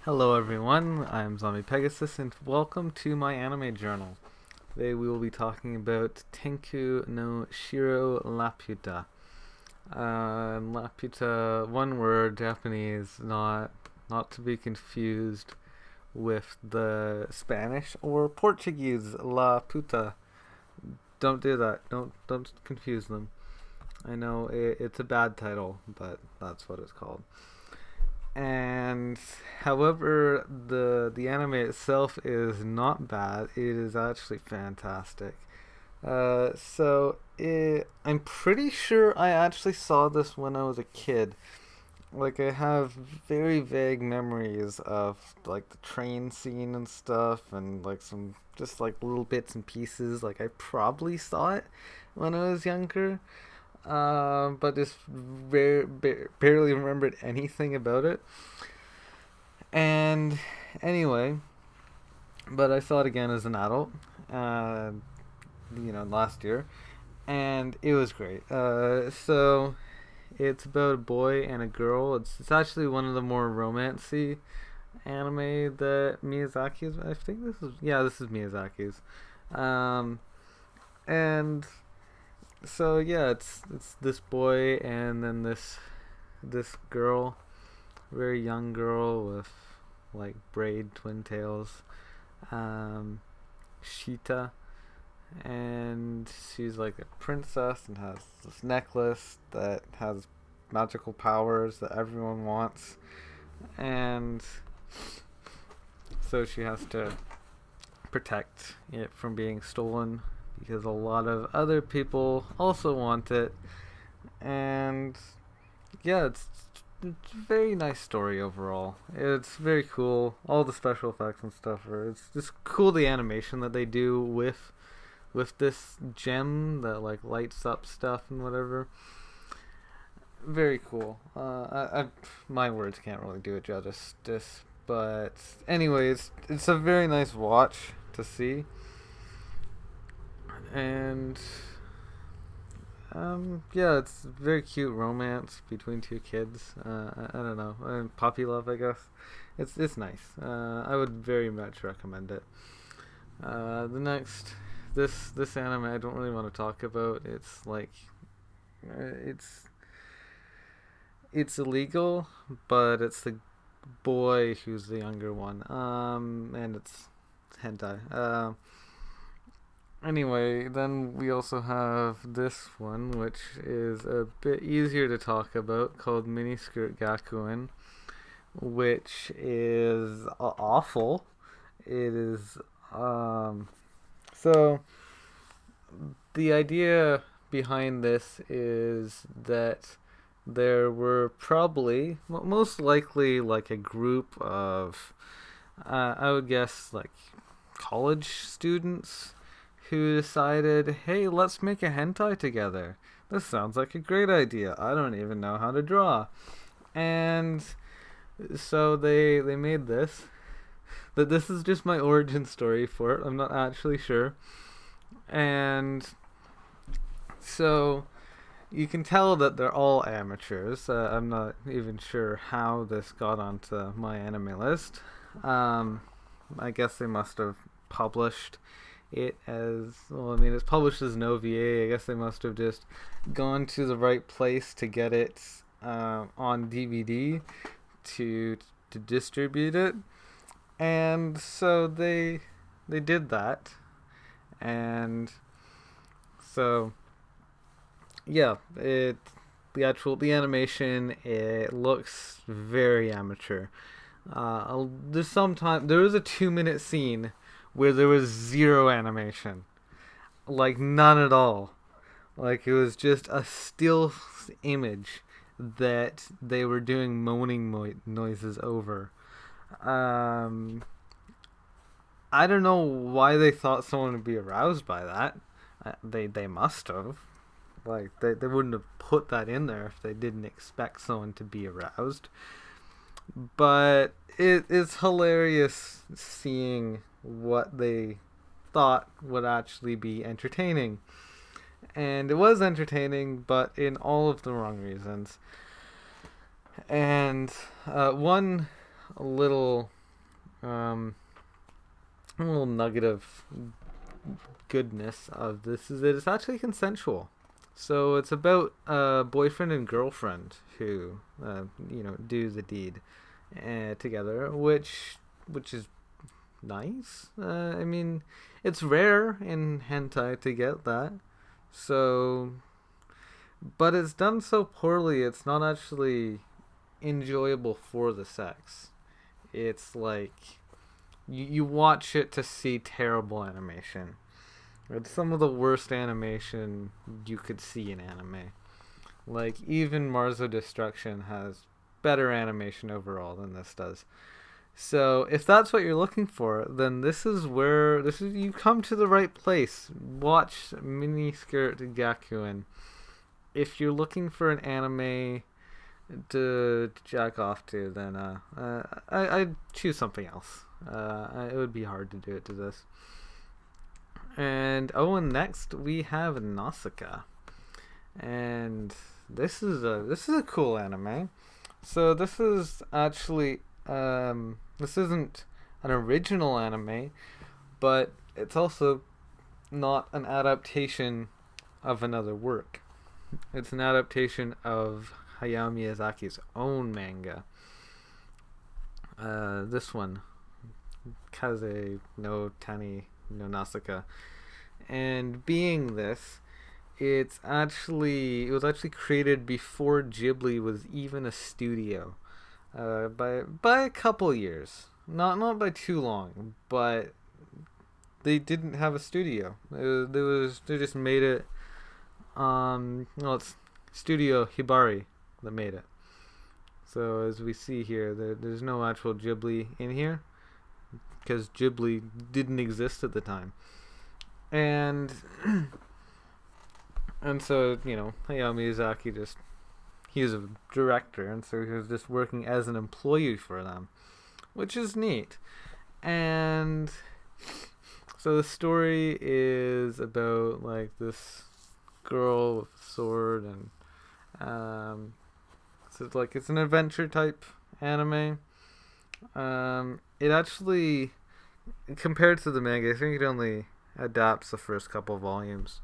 Hello everyone, I'm Zombie Pegasus and welcome to my anime journal. Today we will be talking about Tenku no Shiro Laputa. Laputa, one word, Japanese, not to be confused with the Spanish or Portuguese La Puta. Don't do that. Don't confuse them. I know it's a bad title, but that's what it's called. And however, the anime itself is not bad. It is actually fantastic. I'm pretty sure I actually saw this when I was a kid. Like I have very vague memories of like the train scene and stuff, and like some just like little bits and pieces. Like I probably saw it when I was younger, but just barely remembered anything about it. And anyway, but I saw it again as an adult, uh, last year, and it was great. So it's about a boy and a girl. It's actually one of the more romancy anime that Miyazaki's. I think this is Miyazaki's. Um, and so yeah, it's this boy and then this girl, very young girl with like braid twin tails, um, Shita, and she's like a princess and has this necklace that has magical powers that everyone wants, and so she has to protect it from being stolen because a lot of other people also want it. And yeah, it's a very nice story overall. It's very cool. All the special effects and stuff it's just cool, the animation that they do with this gem that like lights up stuff and whatever. Very cool. My words can't really do it justice, but anyways, it's a very nice watch to see. And yeah, it's very cute romance between two kids. I don't know, puppy love, I guess. It's nice. I would very much recommend it. The next, this anime I don't really want to talk about. It's like, it's illegal, but it's the boy who's the younger one. And it's hentai. Anyway, then we also have this one, which is a bit easier to talk about, called Miniskirt Gakuen, which is awful. It is, so the idea behind this is that there were probably, most likely, like a group of, I would guess, like college students who decided, hey, let's make a hentai together. This sounds like a great idea. I don't even know how to draw. And so they made this. But this is just my origin story for it. I'm not actually sure. And so you can tell that they're all amateurs. I'm not even sure how this got onto my anime list. I guess they must have published it as, well, I mean, it's published as an OVA. I guess they must have just gone to the right place to get it on DVD to distribute it. And so they did that. And so yeah, the animation, it looks very amateur. There was a 2-minute scene where there was zero animation, like none at all. Like it was just a still image that they were doing moaning noises over. I don't know why they thought someone would be aroused by that. They must have. Like they wouldn't have put that in there if they didn't expect someone to be aroused. But it's hilarious seeing what they thought would actually be entertaining. And it was entertaining, but in all of the wrong reasons. And one a little um, a little nugget of goodness of this is that it's actually consensual. So it's about a boyfriend and girlfriend who, do the deed together, which is nice. I mean, it's rare in hentai to get that. So, but it's done so poorly, it's not actually enjoyable for the sex. It's like you watch it to see terrible animation. It's some of the worst animation you could see in anime. Like, even Marzo Destruction has better animation overall than this does. So, if that's what you're looking for, then you come to the right place. Watch Miniskirt Gakuen. If you're looking for an anime to jack off to, then I'd choose something else. It would be hard to do it to this. And next we have Nausicaa, and this is a cool anime. So this is actually this isn't an original anime, but it's also not an adaptation of another work. It's an adaptation of Hayao Miyazaki's own manga. This one, Kaze no Tani no Nausicaa. And being this, it was actually created before Ghibli was even a studio, by a couple years, not by too long, but they didn't have a studio. They just made it. It's Studio Hibari that made it. So as we see here, there's no actual Ghibli in here because Ghibli didn't exist at the time. And so, Hayao Miyazaki he was a director, and so he was just working as an employee for them, which is neat. And so the story is about like this girl with a sword, and so it's an adventure type anime. It actually, compared to the manga, I think it only adapts the first couple volumes,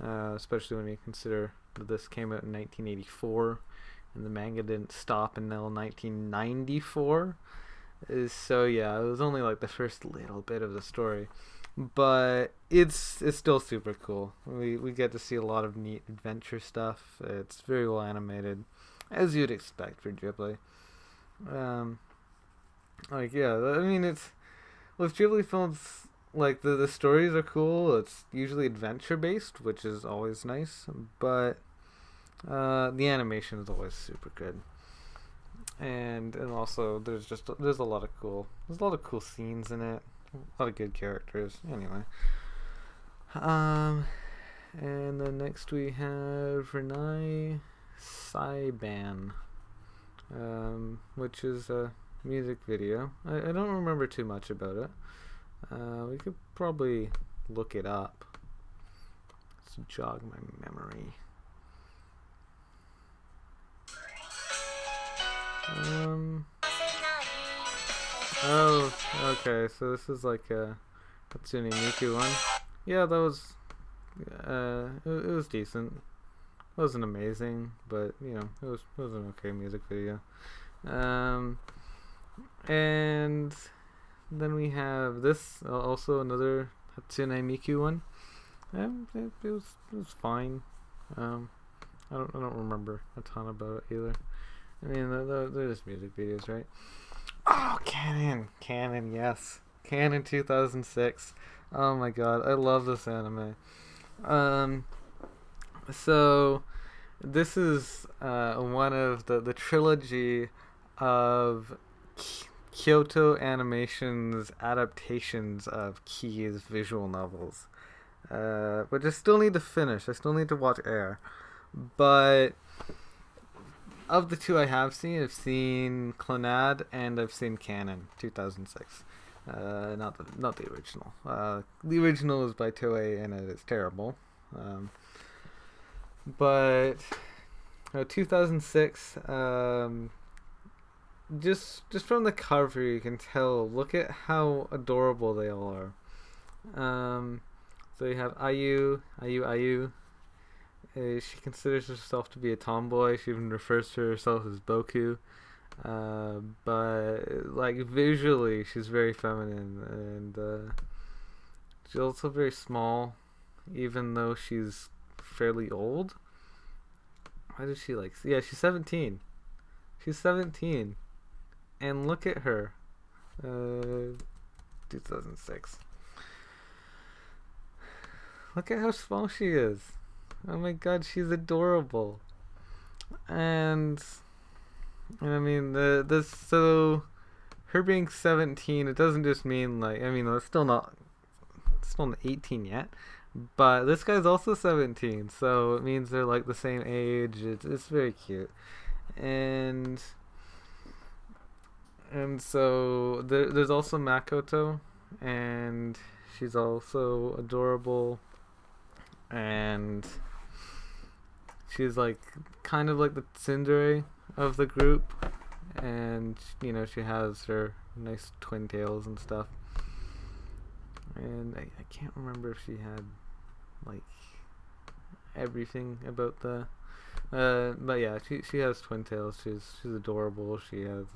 especially when you consider that this came out in 1984 and the manga didn't stop until 1994. So yeah, it was only like the first little bit of the story, but it's still super cool. We get to see a lot of neat adventure stuff. It's very well animated, as you'd expect for Ghibli. It's with Ghibli films, like the stories are cool. It's usually adventure based, which is always nice, but the animation is always super good. And also there's a lot of cool scenes in it, a lot of good characters. Anyway, and then next we have Renai Saiban, which is a music video. I don't remember too much about it. We could probably look it up. Let's jog my memory. Oh, okay. So this is like a Hatsune Miku one. Yeah, that was. It was decent. It wasn't amazing, but it was an okay music video. And then we have this, also another Hatsune Miku one. It was fine. I don't remember a ton about it either. I mean, they're just music videos, right? Oh, Kanon, yes, Kanon 2006. Oh my god, I love this anime. So this is one of the trilogy of Kyoto Animation's adaptations of Key's visual novels, which I still need to finish. I still need to watch Air, but of the two I've seen Clannad and I've seen Kanon 2006. Not the original. The original is by Toei and it is terrible. But 2006. just from the cover, you can tell. Look at how adorable they all are. So you have Ayu. She considers herself to be a tomboy. She even refers to herself as Boku. But like visually, she's very feminine, and she's also very small, even though she's fairly old. Why does she like? Yeah, she's 17. She's 17, and look at her. 2006. Look at how small she is. Oh my god, she's adorable. And I mean, so her being 17, it doesn't just mean like, I mean, it's still not 18 yet, but this guy's also 17, so it means they're like the same age. It's very cute, and so there's also Makoto, and she's also adorable, and she's like kind of like the tsundere of the group, and you know, she has her nice twin tails and stuff, and I can't remember if she had like everything about the but yeah, she has twin tails. She's adorable. She has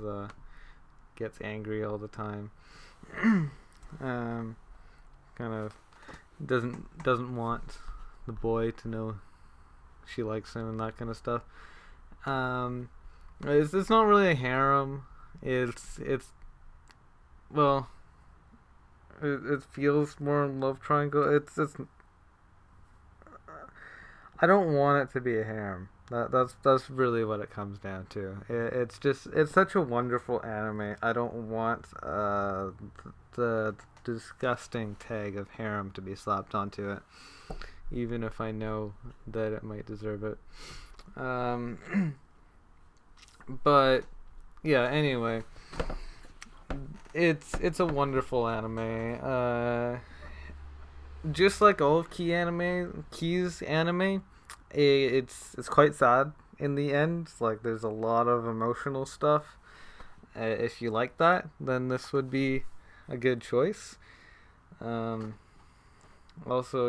gets angry all the time. Kind of doesn't want the boy to know she likes him and that kind of stuff. It's not really a harem. It's well, it feels more love triangle. It's I don't want it to be a harem. That's really what it comes down to. It's such a wonderful anime. I don't want the disgusting tag of harem to be slapped onto it, even if I know that it might deserve it. But yeah, anyway, it's a wonderful anime. Just like all of Key's anime, it's quite sad in the end. Like, there's a lot of emotional stuff. If you like that, then this would be a good choice. Also,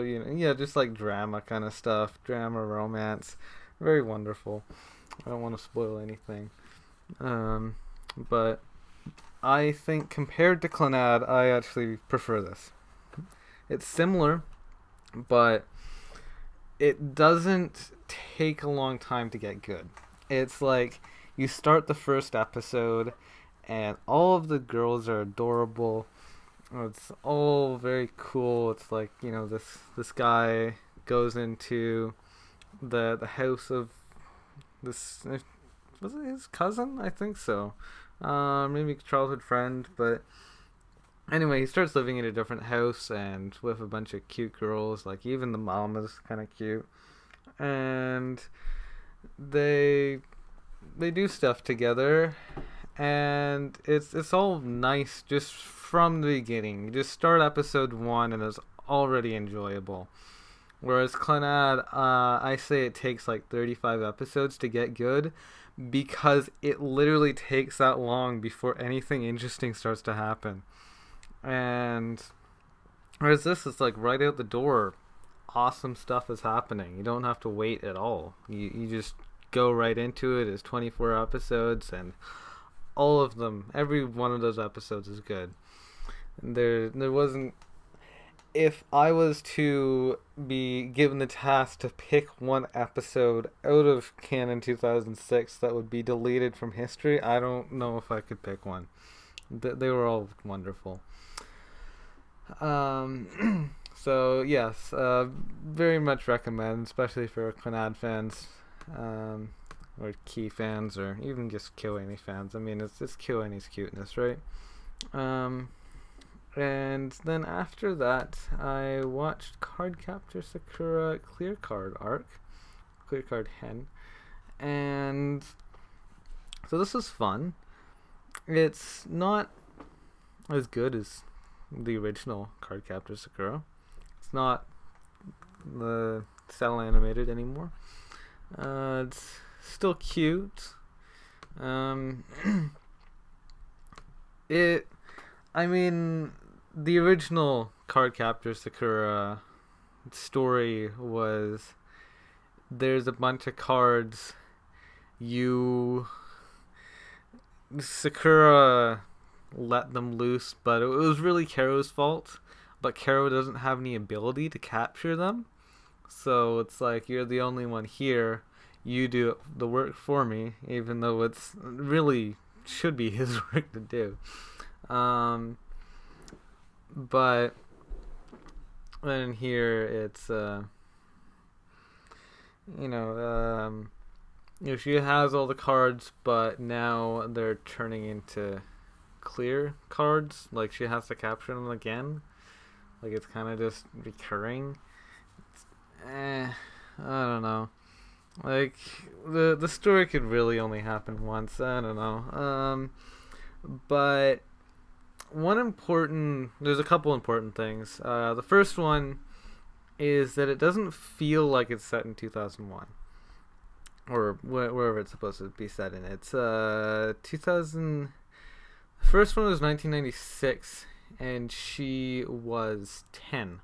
you know, yeah, just like drama kind of stuff, drama, romance, very wonderful. I don't want to spoil anything. But I think compared to Clannad, I actually prefer this. It's similar, but it doesn't take a long time to get good. It's like you start the first episode and all of the girls are adorable. It's all very cool. It's like, you know, this guy goes into the house of this, was it his cousin? I think so. Maybe childhood friend, but anyway, he starts living in a different house and with a bunch of cute girls. Like, even the mom is kind of cute, and they do stuff together, and it's all nice just from the beginning. You just start episode 1 and it's already enjoyable. Whereas Clannad, I say it takes like 35 episodes to get good, because it literally takes that long before anything interesting starts to happen. And whereas this is like right out the door, awesome stuff is happening. You don't have to wait at all. You just go right into it. It's 24 episodes, and all of them, every one of those episodes is good. There wasn't. If I was to be given the task to pick one episode out of Kanon 2006 that would be deleted from history, I don't know if I could pick one. They were all wonderful. So yes, very much recommend, especially for Clannad fans, or Key fans, or even just KyoAni fans. I mean, it's KyoAni's cuteness, right? And then after that, I watched Cardcaptor Sakura Clear Card Arc, Clear Card Hen, and so this was fun. It's not as good as the original Cardcaptor Sakura. It's not the cell animated anymore. It's still cute. it. I mean, the original Cardcaptor Sakura story was there's a bunch of cards. You Sakura let them loose, but it was really Karo's fault. But Karo doesn't have any ability to capture them, so it's like you're the only one here. You do the work for me, even though it's really should be his work to do. Um, but then here it's you know she has all the cards, but now they're turning into clear cards. Like she has to capture them again. Like it's kind of just recurring. I don't know. Like the story could really only happen once. I don't know. But there's a couple important things. The first one is that it doesn't feel like it's set in 2001 or wherever it's supposed to be set in. It's 2000. The first one was 1996, and she was 10.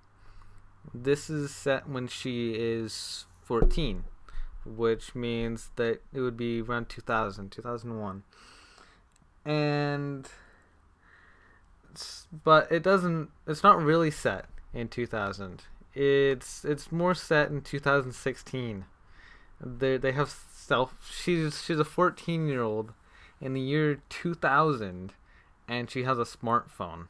This is set when she is 14, which means that it would be around 2001. And but it's not really set in 2000. It's more set in 2016. They have she's a 14-year-old in the year 2000, and she has a smartphone.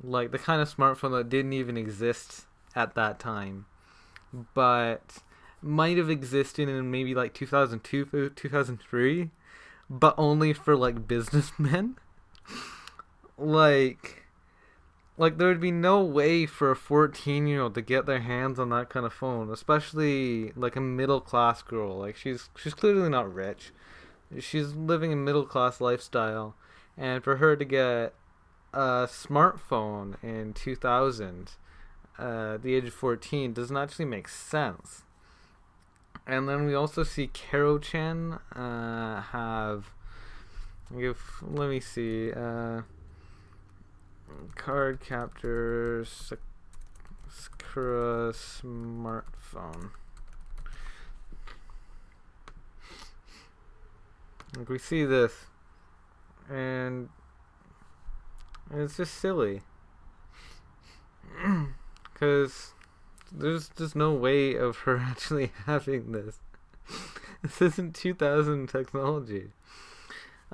Like the kind of smartphone that didn't even exist at that time, but might have existed in maybe like 2002, 2003, but only for like businessmen. like there would be no way for a 14-year-old to get their hands on that kind of phone, especially like a middle class girl. Like she's clearly not rich. She's living a middle class lifestyle, and for her to get a smartphone in 2000 at the age of 14 doesn't actually make sense. And then we also see Karo-chan let me see, Cardcaptor Sakura smartphone. Like we see this, and it's just silly, because there's just no way of her actually having this. This isn't 2000 technology.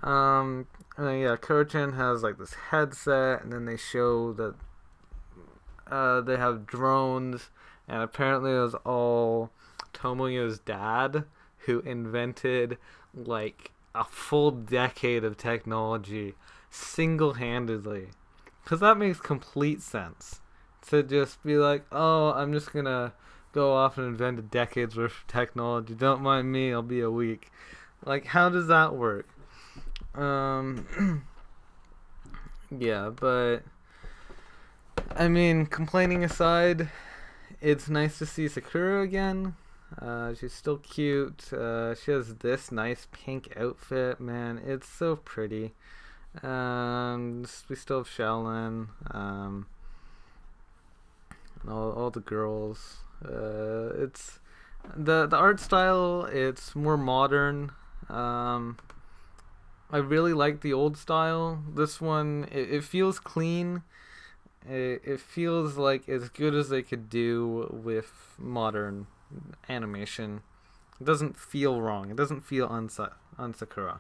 Yeah, Karo-chan has like this headset, and then they show that they have drones, and apparently it was all Tomoyo's dad who invented like a full decade of technology single-handedly. Because that makes complete sense. To just be like, oh, I'm just gonna go off and invent a decade's worth of technology. Don't mind me, I'll be a week. Like, how does that work? Yeah, but I mean, complaining aside, it's nice to see Sakura again. She's still cute. She has this nice pink outfit, man. It's so pretty. We still have Shaolin. And all the girls. It's the art style. It's more modern. I really like the old style. This one, it feels clean. It feels like as good as they could do with modern animation. It doesn't feel wrong. It doesn't feel unsakura.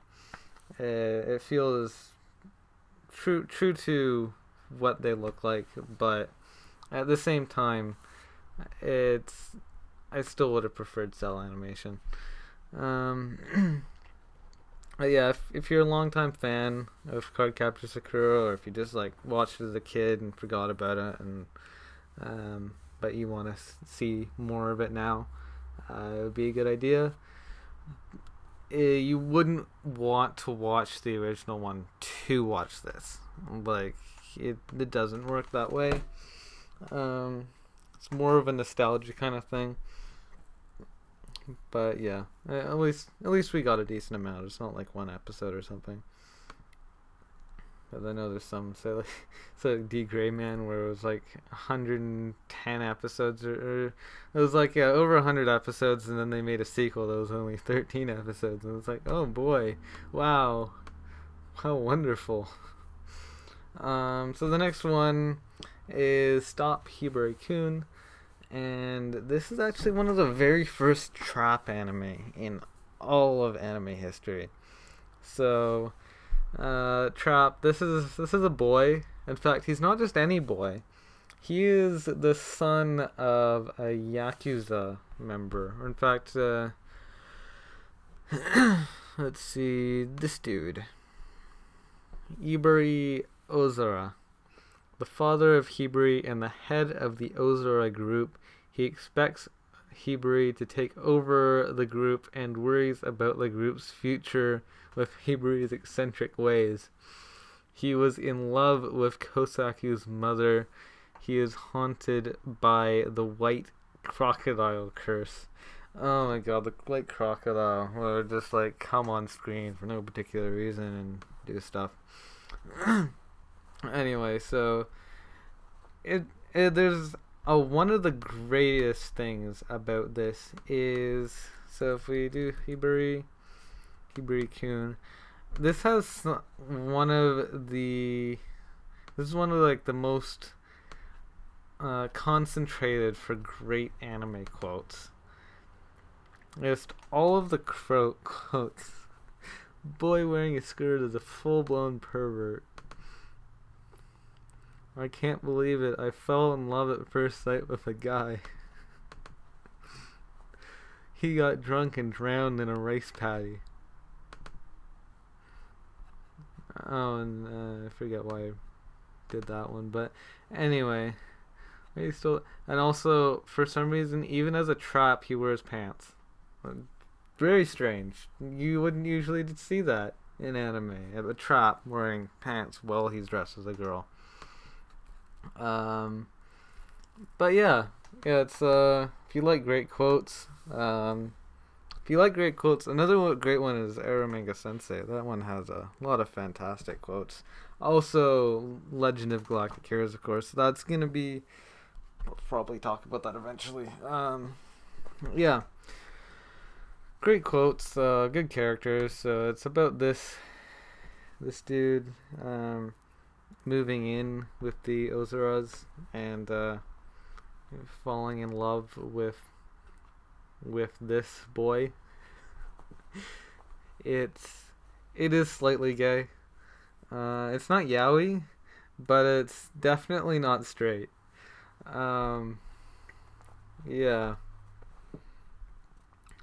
It feels true to what they look like, but at the same time, I still would have preferred cell animation. Yeah, if you're a longtime fan of Cardcaptor Sakura, or if you just like watched it as a kid and forgot about it, and but you want to see more of it now, it would be a good idea. You wouldn't want to watch the original one to watch this. Like it doesn't work that way. It's more of a nostalgia kind of thing. But yeah, at least we got a decent amount. It's not like one episode or something. But I know there's some, say like, so D Gray Man, where it was like 110 episodes, or it was like, yeah, over 100 episodes, and then they made a sequel that was only 13 episodes, and it's like, oh boy, wow, how wonderful. So the next one is Stop Hibari-kun, and this is actually one of the very first trap anime in all of anime history. So, Trap, this is a boy. In fact, he's not just any boy. He is the son of a Yakuza member. Or in fact, let's see, this dude, Ibari Ozora, the father of Hibari and the head of the Ozora group. He expects Hibari to take over the group and worries about the group's future with Hibari's eccentric ways. He was in love with Kosaku's mother. He is haunted by the white crocodile curse. Oh my god, the white crocodile, where just like come on screen for no particular reason and do stuff. Anyway, so it there's one of the greatest things about this is, so if we do Hibari-kun, this has one of the like the most concentrated for great anime quotes. Just all of the quotes. Boy wearing a skirt is a full-blown pervert. I can't believe it. I fell in love at first sight with a guy. He got drunk and drowned in a rice paddy. Oh, and I forget why I did that one, but anyway, he still, and also for some reason, even as a trap, he wears pants. Very strange. You wouldn't usually see that in anime. A trap wearing pants while he's dressed as a girl. But yeah, it's if you like great quotes, another great one is Aramanga Sensei. That one has a lot of fantastic quotes. Also, Legend of Galactic Heroes, of course. That's gonna be, we'll probably talk about that eventually. Yeah, great quotes, good characters. So it's about this dude moving in with the Ozoras and falling in love with this boy. It is slightly gay. It's not yaoi, but it's definitely not straight. Yeah.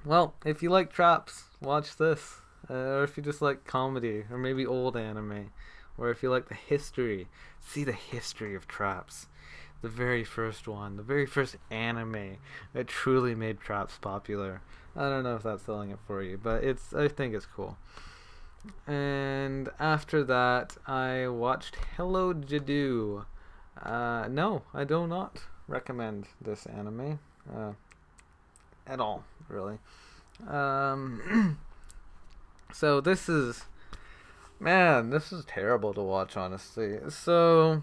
Well, if you like traps, watch this. Or if you just like comedy, or maybe old anime, or if you like the history, see the history of traps. The very first one, the very first anime that truly made traps popular. I don't know if that's selling it for you, but I think it's cool. And after that, I watched Hello Jadoo. No, I do not recommend this anime at all, really. So this is terrible to watch, honestly. So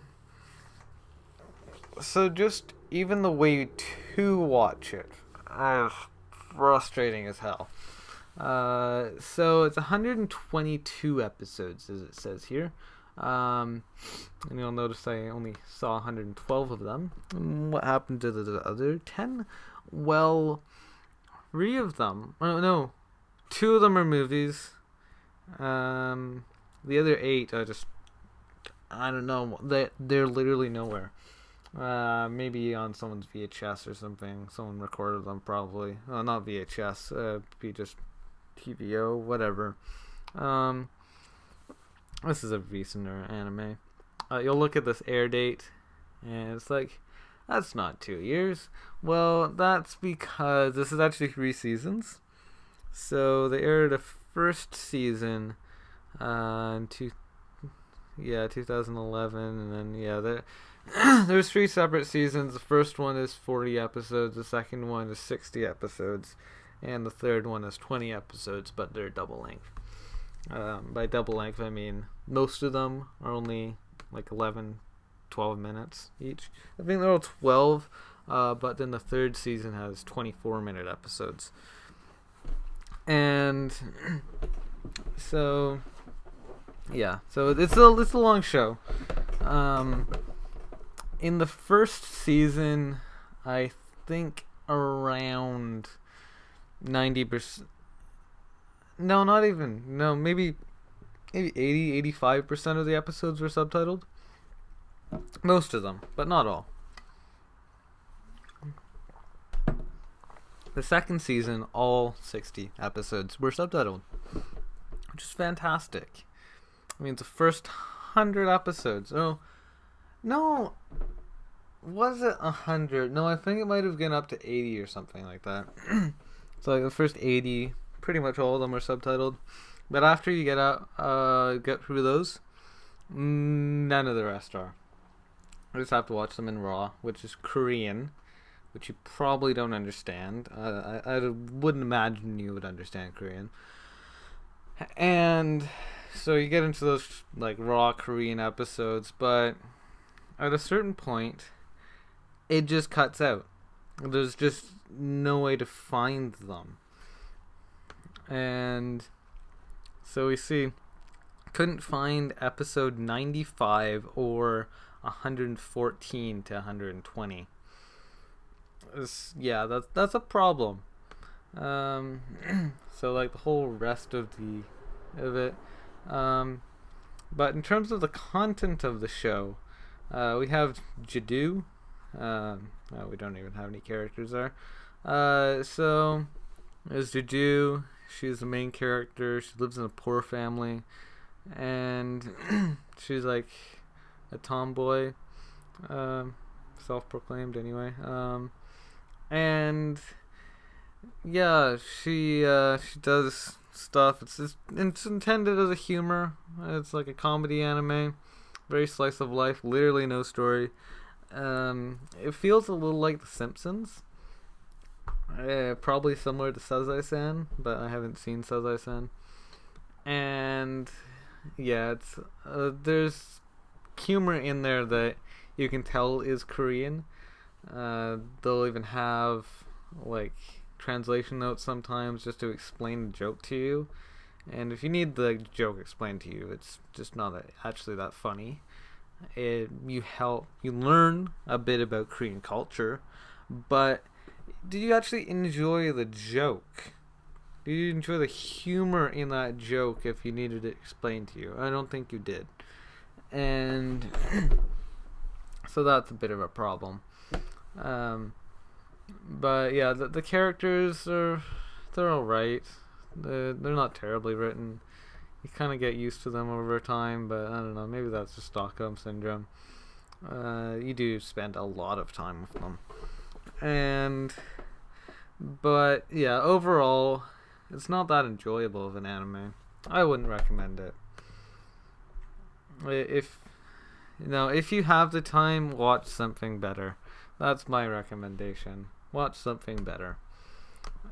just even the way to watch it is frustrating as hell. So it's 122 episodes, as it says here. And you'll notice I only saw 112 of them. What happened to the other 10? Well, 3 of them, oh no, 2 of them are movies. The other 8 are just, I don't know, they're literally nowhere. Maybe on someone's VHS or something. Someone recorded them probably. Not VHS, be just TVO, whatever. This is a recenter anime. You'll look at this air date, and it's like, that's not 2 years. Well, that's because this is actually 3 seasons. So they aired the first season in 2011, and then there's 3 separate seasons. The first one is 40 episodes, the second one is 60 episodes, and the third one is 20 episodes, but they're double length. By double length, I mean most of them are only like 11, 12 minutes each. I think they're all 12, but then the third season has 24-minute episodes. And so, yeah, so it's a long show. In the first season, I think around 90%. No, not even. No, maybe 80-85% of the episodes were subtitled. Most of them, but not all. The second season, all 60 episodes were subtitled, which is fantastic. I mean, the first 100 episodes. Oh, no. Was it 100? No, I think it might have gone up to 80 or something like that. So like the first 80, pretty much all of them are subtitled. But after you get through those, none of the rest are. I just have to watch them in Raw, which is Korean, which you probably don't understand. I wouldn't imagine you would understand Korean. And so you get into those like Raw Korean episodes, but at a certain point, it just cuts out. There's just no way to find them. And so we see, couldn't find episode 95 or 114 to 120. That's a problem. So like the whole rest of it. But in terms of the content of the show, we have Jadu. We don't even have any characters there. So there's Jadu. She's the main character. She lives in a poor family, and she's like a tomboy, self-proclaimed anyway. And yeah, she does stuff. It's intended as a humor. It's like a comedy anime, very slice of life. Literally no story. It feels a little like The Simpsons. Probably similar to Sazai-san, but I haven't seen Sazai-san. And yeah, it's there's humor in there that you can tell is Korean. They'll even have like translation notes sometimes just to explain the joke to you. And if you need the joke explained to you, it's just not actually that funny. You learn a bit about Korean culture, but do you actually enjoy the joke? Do you enjoy the humor in that joke if you needed it explained to you? I don't think you did. And so that's a bit of a problem. But yeah, the characters they're alright. They're not terribly written. You kind of get used to them over time, but I don't know, maybe that's just Stockholm Syndrome. You do spend a lot of time with them. But yeah, overall, it's not that enjoyable of an anime. I wouldn't recommend it. If you have the time, watch something better. That's my recommendation. Watch something better.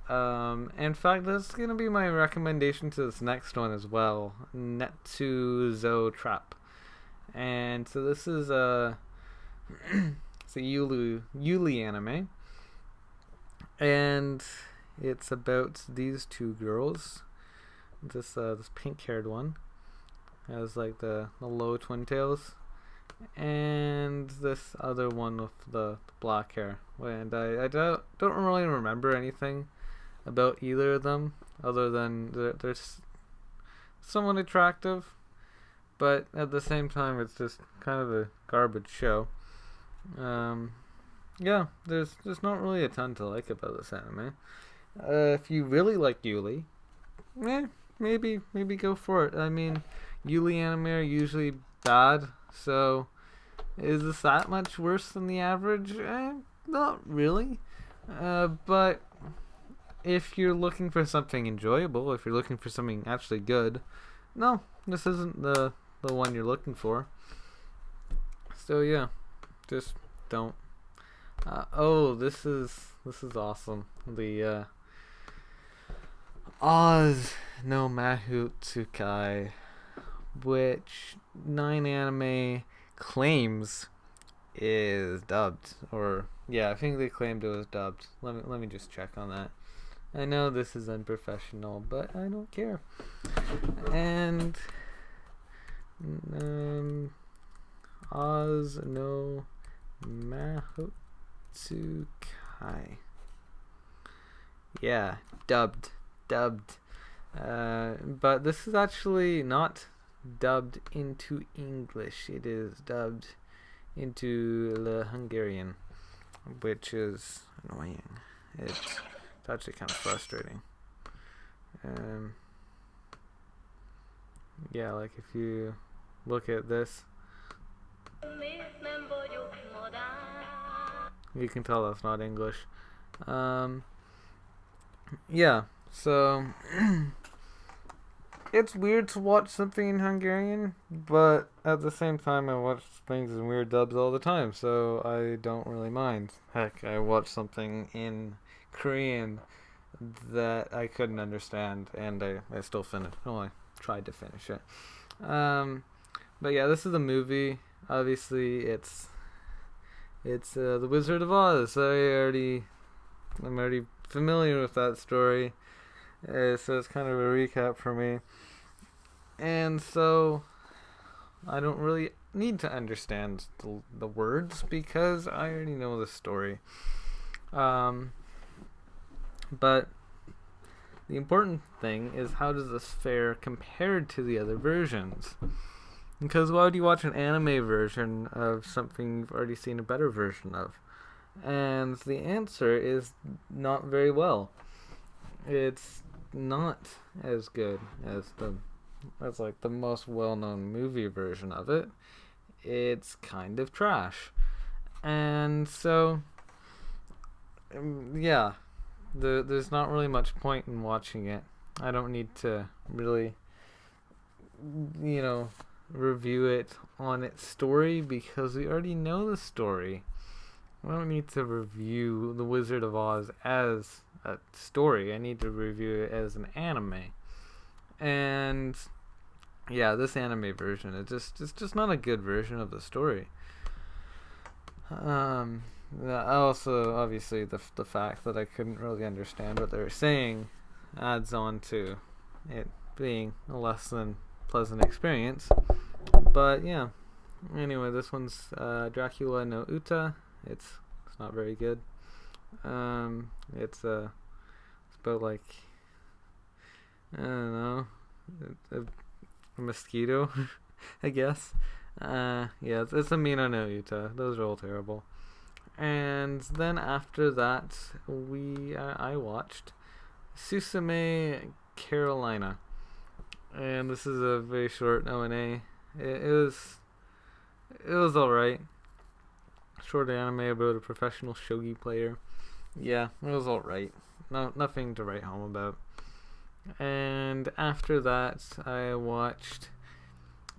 In fact, that's gonna be my recommendation to this next one as well, Netsuzo Trap. And so this is it's a Yuli anime, and it's about these two girls. This pink-haired one has like the low twin tails, and this other one with the black hair. And I don't really remember anything about either of them other than they're somewhat attractive, but at the same time it's just kind of a garbage show. Yeah, there's not really a ton to like about this anime. If you really like Yuli, maybe go for it. I mean, Yuli anime are usually bad, so is this that much worse than the average? Not really. But if you're looking for something enjoyable, if you're looking for something actually good, no, this isn't the one you're looking for. So yeah, just don't. This is awesome. The Oz no Mahotsukai, which Nine Anime claims is dubbed. Or yeah, I think they claimed it was dubbed. Let me just check on that. I know this is unprofessional, but I don't care. And Oz no Mahotsukai. Yeah, dubbed. But this is actually not dubbed into English. It is dubbed into the Hungarian, which is annoying. It's actually kind of frustrating. Yeah, like if you look at this, you can tell that's not English. Yeah, so it's weird to watch something in Hungarian, but at the same time, I watch things in weird dubs all the time, so I don't really mind. Heck, I watched something in Korean that I couldn't understand, and I still finished. Well, I tried to finish it. But yeah, this is a movie. Obviously, it's The Wizard of Oz. I'm already familiar with that story, so it's kind of a recap for me. And so I don't really need to understand the words because I already know the story. But the important thing is, how does this fare compared to the other versions? Because why would you watch an anime version of something you've already seen a better version of? And the answer is not very well. It's not as good as like the most well-known movie version of it. It's kind of trash. And so yeah, there's not really much point in watching it. I don't need to really, review it on its story because we already know the story. I don't need to review The Wizard of Oz as a story. I need to review it as an anime. And yeah, this anime version, it's just not a good version of the story. Also, obviously, the fact that I couldn't really understand what they were saying adds on to it being a less than pleasant experience. But yeah, anyway, this one's Dracula no Uta. It's not very good. It's about like, I don't know, a mosquito, I guess. Yeah, it's a Mino no Uta. Those are all terrible. And then after that, I watched Susume Carolina, and this is a very short ONA. It was alright. Short anime about a professional shogi player. Yeah, it was alright. Nothing to write home about. And after that, I watched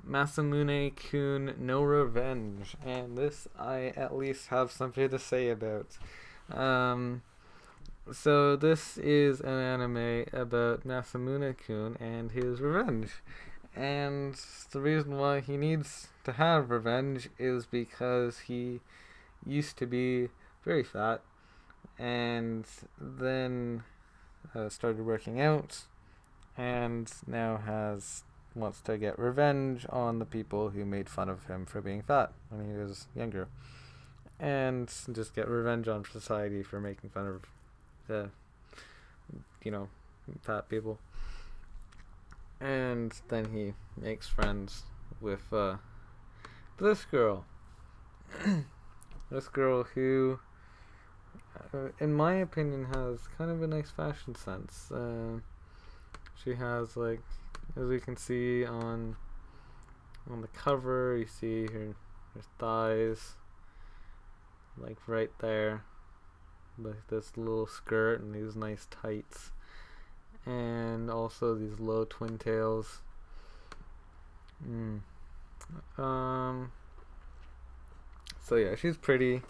Masamune-kun no Revenge, and this I at least have something to say about. So this is an anime about Masamune-kun and his revenge. And the reason why he needs to have revenge is because he used to be very fat and then started working out and now wants to get revenge on the people who made fun of him for being fat when he was younger, and just get revenge on society for making fun of the fat people. And then he makes friends with this girl this girl who in my opinion has kind of a nice fashion sense. She has, like, as you can see on the cover, you see her thighs, like right there, like this little skirt and these nice tights, and also these low twin tails. So yeah, she's pretty,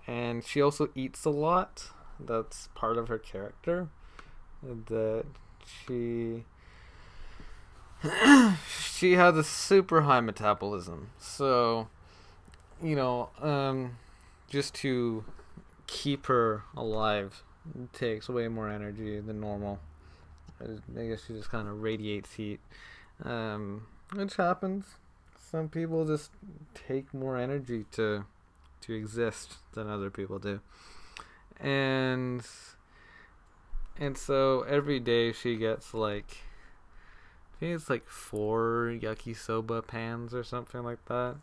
and she also eats a lot. That's part of her character, that she she has a super high metabolism. So, you know, just to keep her alive takes way more energy than normal. I guess she just kind of radiates heat, which happens. Some people just take more energy to exist than other people do, and so every day she gets like, I think it's like 4 yakisoba pans or something like that.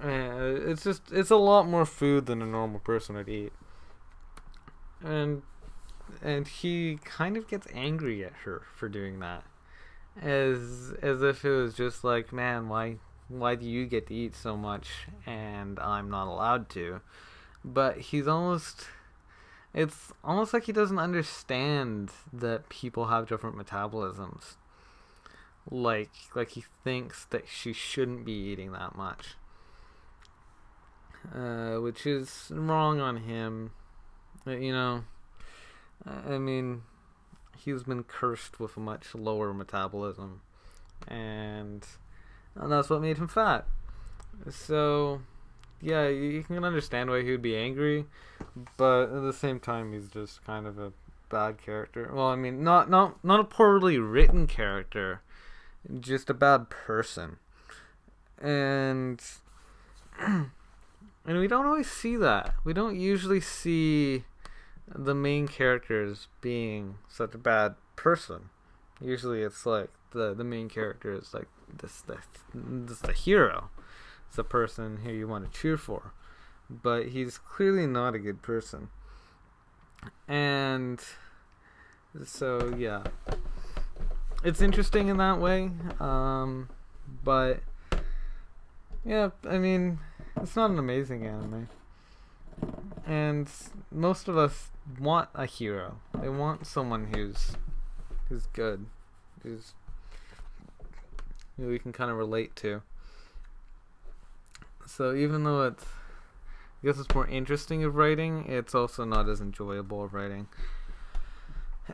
It's a lot more food than a normal person would eat, and he kind of gets angry at her for doing that, as if it was just like, man, why do you get to eat so much and I'm not allowed to? But it's almost like he doesn't understand that people have different metabolisms. Like he thinks that she shouldn't be eating that much, which is wrong on him. You know, I mean, he's been cursed with a much lower metabolism, and that's what made him fat. So, yeah, you can understand why he would be angry, but at the same time, he's just kind of a bad character. Well, I mean, not a poorly written character, just a bad person, and and we don't always see that. We don't usually see the main characters being such a bad person. Usually it's like the main character is like this the hero. It's the person who you want to cheer for. But he's clearly not a good person. And so yeah. It's interesting in that way. But yeah, I mean, it's not an amazing anime. And most of us want a hero. They want someone who's good, who's we can kind of relate to. So even though I guess it's more interesting of writing, it's also not as enjoyable of writing.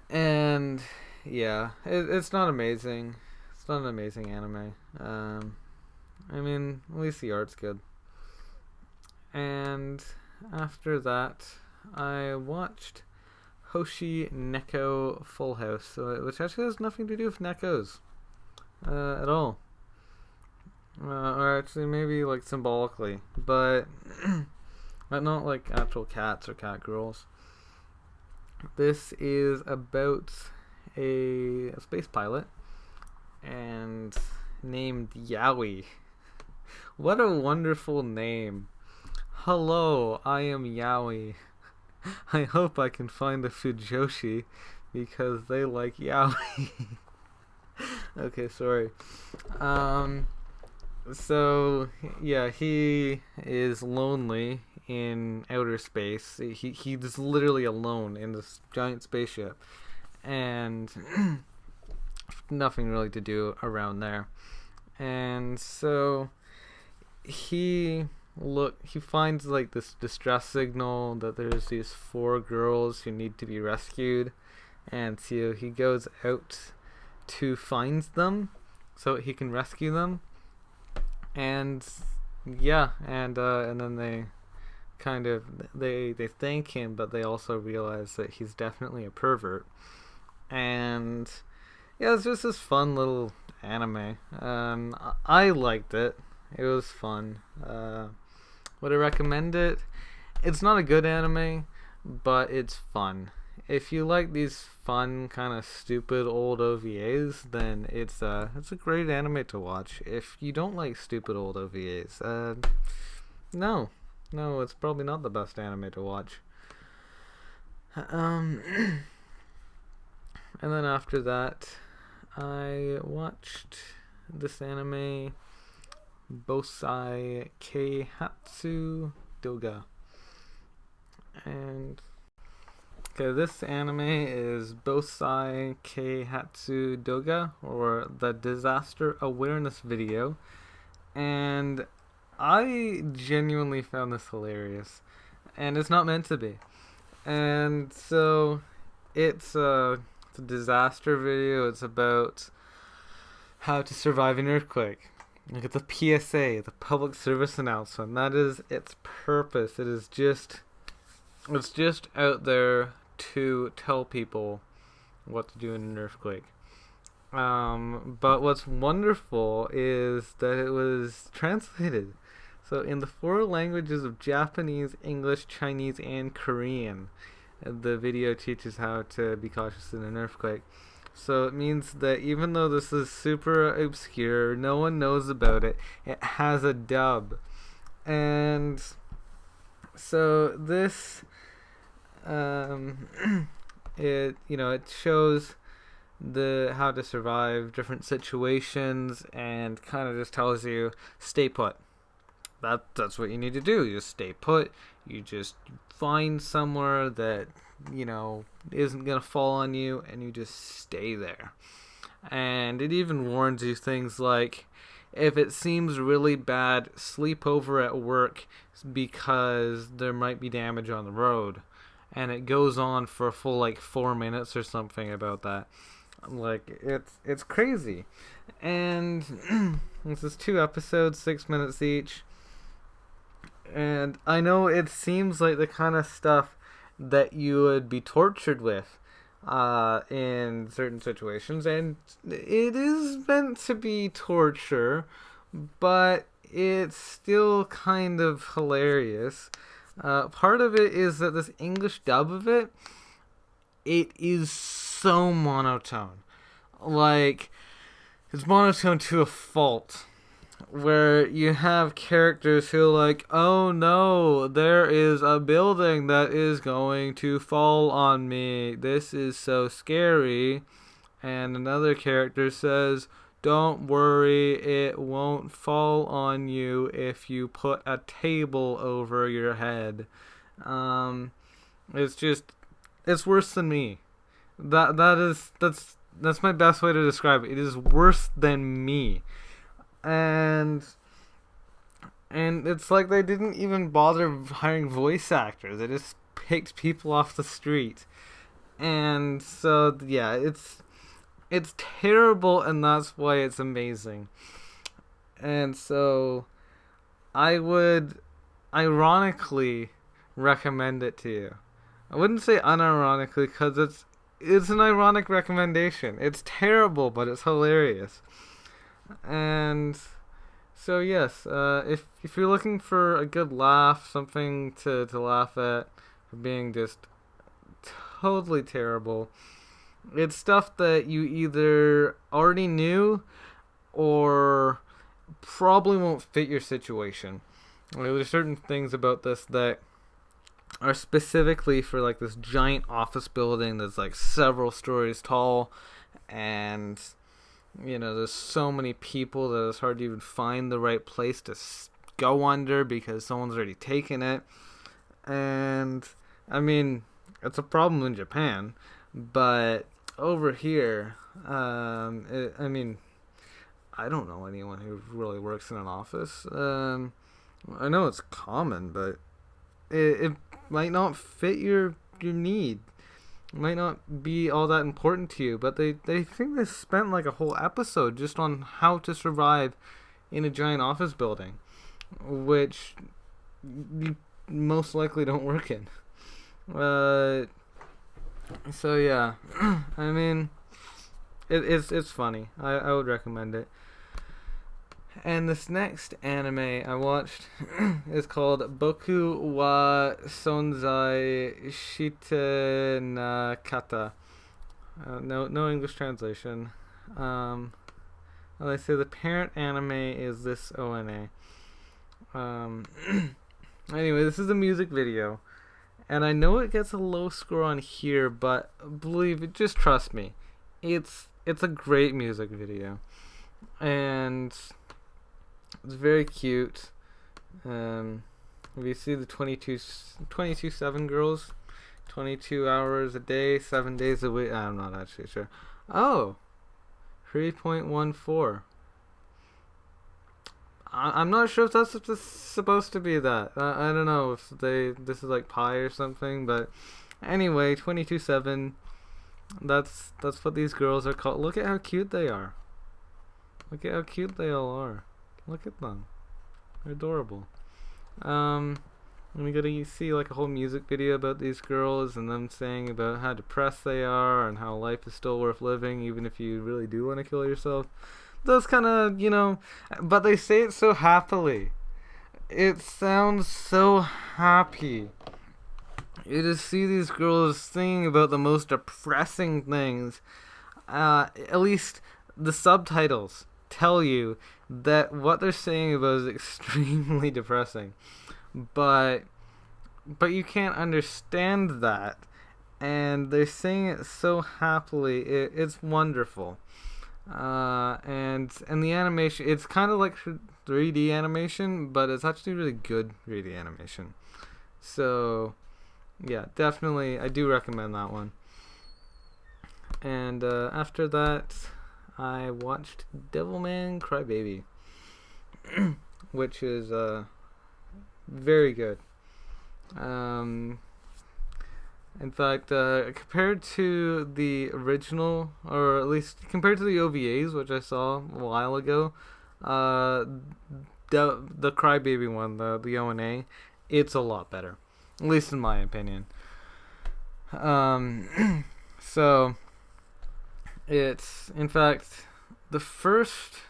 And yeah, it's not amazing. It's not an amazing anime. I mean, at least the art's good. And after that, I watched Hoshi, Neko, Fullhouse, which actually has nothing to do with Nekos at all. Or actually maybe like symbolically, but not like actual cats or cat girls. This is about a space pilot and named Yaoi. What a wonderful name. Hello, I am Yaoi. I hope I can find a Fujoshi because they like Yaoi. Okay, sorry. So yeah, he is lonely in outer space. He's literally alone in this giant spaceship, and nothing really to do around there. And so he finds like this distress signal that there's these 4 girls who need to be rescued, and so he goes out to find them so he can rescue them. And yeah, and then they kind of they thank him, but they also realize that he's definitely a pervert. And yeah, it's just this fun little anime. I liked it. It was fun. Would I recommend it? It's not a good anime, but it's fun. If you like these fun, kind of stupid old OVAs, then it's a great anime to watch. If you don't like stupid old OVAs, no, it's probably not the best anime to watch. And then after that, I watched this anime, Bosai Keihatsu Doga. And okay, this anime is Bosai Keihatsu Doga, or the Disaster Awareness Video, and I genuinely found this hilarious, and it's not meant to be. And so it's a disaster video. It's about How to survive an earthquake. Look at the PSA, the public service announcement. That is its purpose. It's just out there to tell people what to do in an earthquake. But what's wonderful is that it was translated. So in the 4 languages of Japanese, English, Chinese, and Korean, the video teaches how to be cautious in an earthquake. So it means that even though this is super obscure, no one knows about it, it has a dub. And so this, it shows how to survive different situations, and kind of just tells you stay put. That's what you need to do. You just stay put. You just find somewhere that isn't gonna fall on you, and you just stay there. And it even warns you things like, if it seems really bad, sleep over at work because there might be damage on the road. And it goes on for a full 4 minutes or something about that. It's crazy. And this is 2 episodes, 6 minutes each. And I know it seems like the kind of stuff that you would be tortured with in certain situations, and it is meant to be torture, but it's still kind of hilarious. Part of it is that this English dub of it is so monotone. It's monotone to a fault. Where you have characters who are like, oh no, there is a building that is going to fall on me. This is so scary. And another character says, don't worry, it won't fall on you if you put a table over your head. It's worse than me. That's my best way to describe it. It is worse than me. And it's like they didn't even bother hiring voice actors. They just picked people off the street. And so, yeah, it's terrible, and that's why it's amazing. And so I would ironically recommend it to you. I wouldn't say unironically, because it's an ironic recommendation. It's terrible, but it's hilarious. And so yes, if you're looking for a good laugh, something to laugh at, for being just totally terrible, it's stuff that you either already knew or probably won't fit your situation. There's certain things about this that are specifically for this giant office building that's several stories tall, and there's so many people that it's hard to even find the right place to go under because someone's already taken it. And I mean, it's a problem in Japan, but over here, I don't know anyone who really works in an office. I know it's common, but it might not fit your need. Might not be all that important to you, but they think they spent a whole episode just on how to survive in a giant office building, which you most likely don't work in. So yeah, I mean, it's funny. I would recommend it. And this next anime I watched is called Boku wa Sonzai Shite na Kata. No English translation. They say the parent anime is this ONA. Anyway, this is a music video. And I know it gets a low score on here, but believe it, just trust me. It's a great music video. And it's very cute. If you see the 22/7 girls, 22 hours a day, 7 days a week. I'm not actually sure. Oh, 3.14. I'm not sure if that's supposed to be that. I don't know if this is pi or something, but anyway, 22/7. That's what these girls are called. Look at how cute they are. Look at how cute they all are. Look at them. They're adorable. And we get to see like a whole music video about these girls and them saying about how depressed they are and how life is still worth living even if you really do want to kill yourself. Those kind of, but they say it so happily. It sounds so happy. You just see these girls singing about the most depressing things. At least the subtitles tell you that what they're saying about is extremely depressing. But you can't understand that. And they're saying it so happily. It's wonderful. And the animation, it's kind of like 3D animation, but it's actually really good 3D animation. So, yeah, definitely, I do recommend that one. And after that, I watched Devilman Crybaby, which is very good. In fact, compared to the original, or at least compared to the OVAs, which I saw a while ago, the Crybaby one, the ONA, it's a lot better, at least in my opinion. So it's, in fact, the first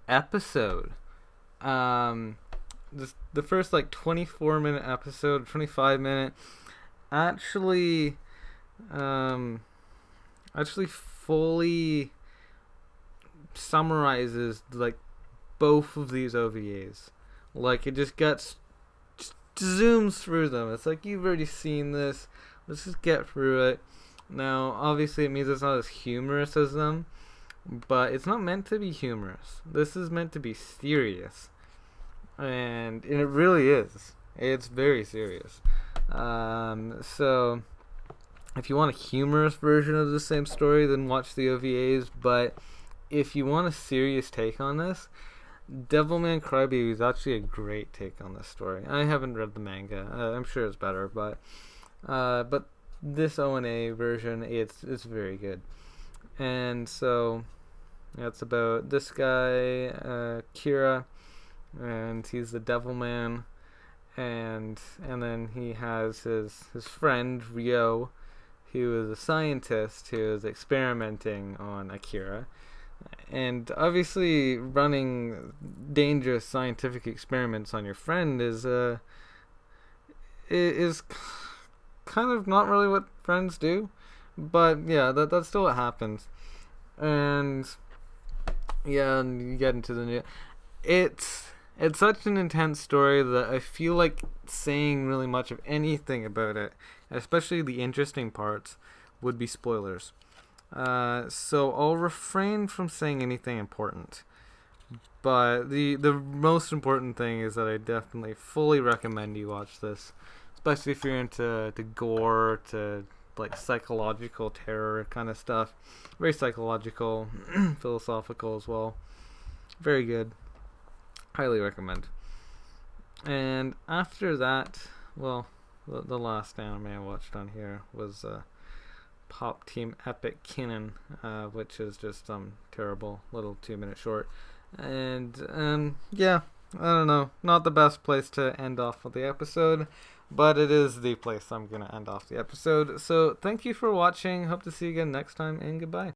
episode, the first like 24-minute episode, 25-minute, actually fully summarizes like both of these OVAs. Like, it just zooms through them. It's like, you've already seen this, let's just get through it. Now obviously it means it's not as humorous as them, but it's not meant to be humorous. This is meant to be serious, and it really is. It's very serious. So if you want a humorous version of the same story, then watch the OVAs. But if you want a serious take on this, Devilman Crybaby is actually a great take on this story. I haven't read the manga. I'm sure it's better, but this ONA version, it's very good. And so it's about this guy, Kira, and he's the Devilman. And then he has his friend Ryo, who is a scientist who is experimenting on Akira. And obviously running dangerous scientific experiments on your friend is kind of not really what friends do. But yeah, that's still what happens. And yeah, and you get into the new... It's such an intense story that I feel like saying really much of anything about it, especially the interesting parts, would be spoilers. So I'll refrain from saying anything important. But the most important thing is that I definitely fully recommend you watch this, especially if you're into gore, to like psychological terror kind of stuff. Very psychological, philosophical as well. Very good. Highly recommend. And after that, well, the last anime I watched on here was Pop Team Epic Kanon, which is just some terrible little 2-minute short. And yeah, I don't know, not the best place to end off the episode, but it is the place I'm gonna end off the episode. So thank you for watching. Hope to see you again next time, and goodbye.